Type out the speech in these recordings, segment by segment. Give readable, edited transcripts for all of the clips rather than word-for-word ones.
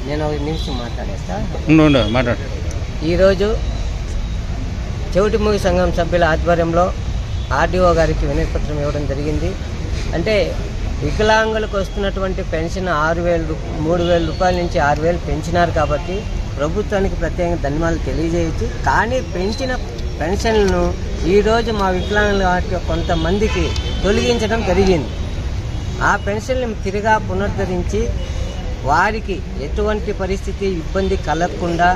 నేను ఒక నిమిషం మాట్లాడేస్తా. మాట్లాడు. ఈరోజు చెవిటిమూగ సంఘం సభ్యుల ఆధ్వర్యంలో ఆర్డీఓ గారికి వినతి పత్రం ఇవ్వడం జరిగింది. అంటే వికలాంగులకు వస్తున్నటువంటి పెన్షన్ 3,000 రూపాయల నుంచి 6,000 పెంచినారు కాబట్టి ప్రభుత్వానికి ప్రత్యేకంగా ధన్యవాదాలు తెలియజేయచ్చు. కానీ పెంచిన పెన్షన్లను ఈరోజు మా వికలాంగుల కొంతమందికి తొలగించడం జరిగింది. ఆ పెన్షన్లను తిరిగా పునరుద్ధరించి వారికి ఎటువంటి పరిస్థితి ఇబ్బంది కలగకుండా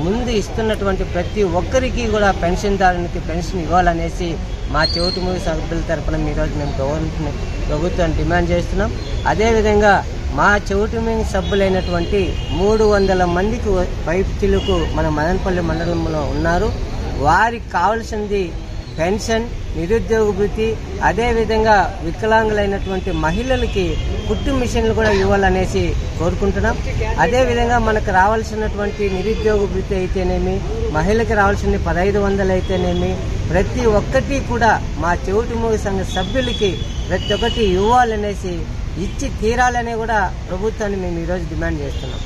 ముందు ఇస్తున్నటువంటి ప్రతి ఒక్కరికి కూడా పెన్షన్దారునికి పెన్షన్ ఇవ్వాలనేసి మా చెవిటిమూగ సభ్యుల తరఫున ఈరోజు మేము ప్రభుత్వాన్ని డిమాండ్ చేస్తున్నాం. అదేవిధంగా మా చెవిటిమూగ సభ్యులైనటువంటి 300 మందికి పైచిలకు మన మదనపల్లి మండలంలో ఉన్నారు. వారికి కావాల్సింది పెన్షన్, నిరుద్యోగ వృత్తి, అదేవిధంగా వికలాంగులైనటువంటి మహిళలకి కుట్టు మిషన్లు కూడా ఇవ్వాలనేసి కోరుకుంటున్నాం. అదేవిధంగా మనకు రావాల్సినటువంటి నిరుద్యోగ వృత్తి అయితేనేమి, మహిళకి రావాల్సిన 1500 అయితేనేమి, ప్రతి ఒక్కటి కూడా మా చెవిటిమూగ సంఘ సభ్యులకి ప్రతి ఒక్కటి ఇవ్వాలనేసి ఇచ్చి తీరాలనే కూడా ప్రభుత్వాన్ని మేము ఈరోజు డిమాండ్ చేస్తున్నాం.